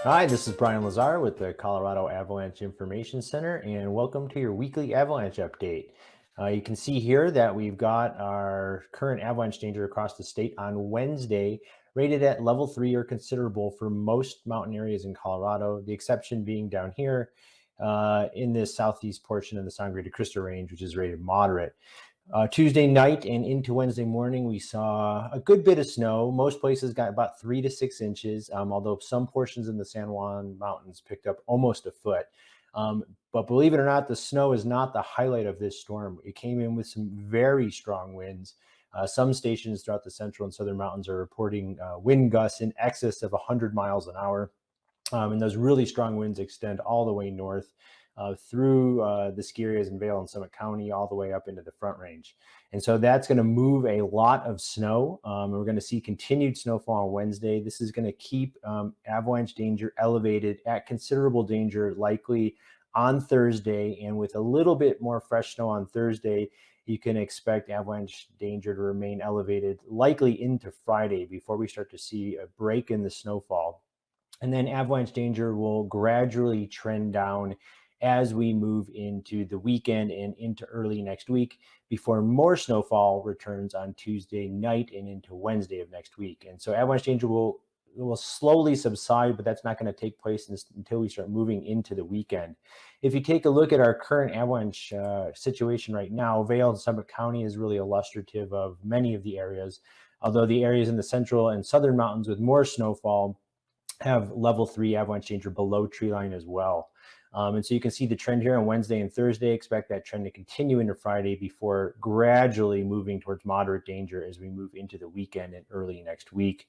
Hi, this is Brian Lazar with the Colorado Avalanche Information Center, and welcome to your weekly avalanche update. You can see here that we've got our current avalanche danger across the state on Wednesday, rated at level 3 or considerable for most mountain areas in Colorado, the exception being down here in the southeast portion of the Sangre de Cristo Range, which is rated moderate. Tuesday night and into Wednesday morning, we saw a good bit of snow. Most places got about 3 to 6 inches, although some portions in the San Juan Mountains picked up almost a foot. But believe it or not, the snow is not the highlight of this storm. It came in with some very strong winds. Some stations throughout the central and southern mountains are reporting wind gusts in excess of 100 miles an hour. And those really strong winds extend all the way north through the ski areas in Vail and Summit County, all the way up into the Front Range. And so that's going to move a lot of snow. We're going to see continued snowfall on Wednesday. This is going to keep avalanche danger elevated at considerable danger, likely on Thursday. And with a little bit more fresh snow on Thursday, you can expect avalanche danger to remain elevated, likely into Friday before we start to see a break in the snowfall. And then avalanche danger will gradually trend down as we move into the weekend and into early next week before more snowfall returns on Tuesday night and into Wednesday of next week. And so avalanche danger will slowly subside, but that's not going to take place until we start moving into the weekend. If you take a look at our current avalanche situation right now, Vail and Summit County is really illustrative of many of the areas, although the areas in the central and southern mountains with more snowfall have level 3 avalanche danger below tree line as well. And so you can see the trend here on Wednesday and Thursday. Expect that trend to continue into Friday before gradually moving towards moderate danger as we move into the weekend and early next week.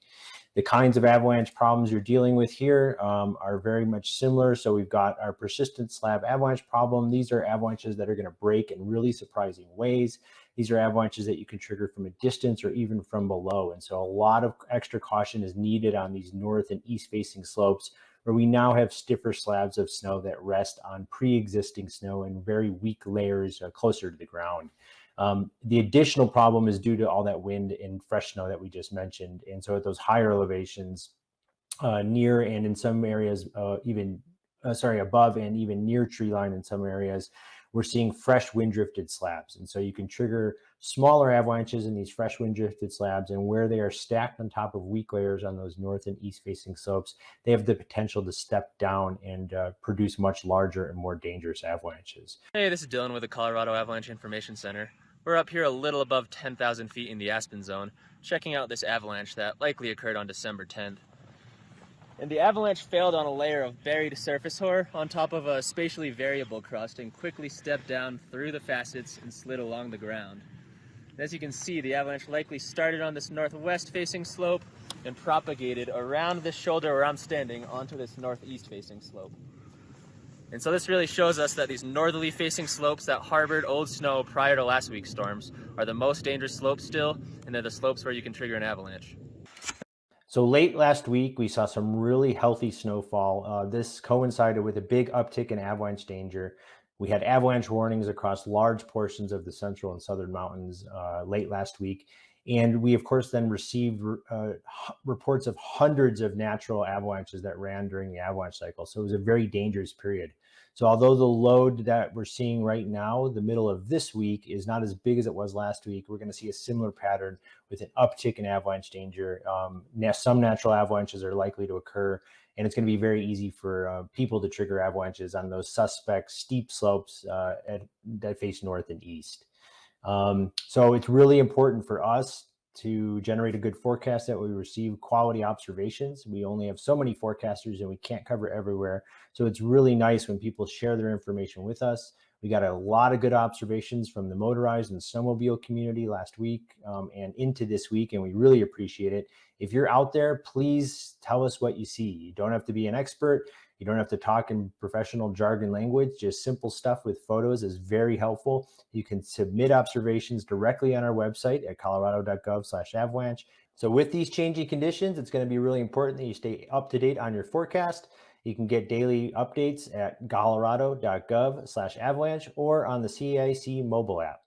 The kinds of avalanche problems you're dealing with here are very much similar. So we've got our persistent slab avalanche problem. These are avalanches that are going to break in really surprising ways. These are avalanches that you can trigger from a distance or even from below. And so a lot of extra caution is needed on these north and east facing slopes where we now have stiffer slabs of snow that rest on pre-existing snow and very weak layers closer to the ground. The additional problem is due to all that wind and fresh snow that we just mentioned. And so at those higher elevations, near and in some areas above and even near tree line in some areas, we're seeing fresh wind drifted slabs. And so you can trigger smaller avalanches in these fresh wind drifted slabs, and where they are stacked on top of weak layers on those north and east facing slopes, they have the potential to step down and produce much larger and more dangerous avalanches. Hey, this is Dylan with the Colorado Avalanche Information Center. We're up here a little above 10,000 feet in the Aspen Zone, checking out this avalanche that likely occurred on December 10th. And the avalanche failed on a layer of buried surface hoar on top of a spatially variable crust and quickly stepped down through the facets and slid along the ground. And as you can see, the avalanche likely started on this northwest facing slope and propagated around this shoulder where I'm standing onto this northeast facing slope. And so this really shows us that these northerly facing slopes that harbored old snow prior to last week's storms are the most dangerous slopes still, and they're the slopes where you can trigger an avalanche. So late last week, we saw some really healthy snowfall. This coincided with a big uptick in avalanche danger. We had avalanche warnings across large portions of the central and southern mountains late last week. And we, of course, then received reports of hundreds of natural avalanches that ran during the avalanche cycle. So it was a very dangerous period. So although the load that we're seeing right now, the middle of this week, is not as big as it was last week, we're going to see a similar pattern with an uptick in avalanche danger. Some natural avalanches are likely to occur, and it's going to be very easy for people to trigger avalanches on those suspect steep slopes that face north and east. So it's really important for us to generate a good forecast that we receive quality observations. We only have so many forecasters and we can't cover everywhere. So it's really nice when people share their information with us. We got a lot of good observations from the motorized and snowmobile community last week and into this week, and we really appreciate it. If you're out there, please tell us what you see. You don't have to be an expert. You don't have to talk in professional jargon language. Just simple stuff with photos is very helpful. You can submit observations directly on our website at colorado.gov/avalanche. So with these changing conditions, it's going to be really important that you stay up to date on your forecast. You can get daily updates at colorado.gov/avalanche or on the CIC mobile app.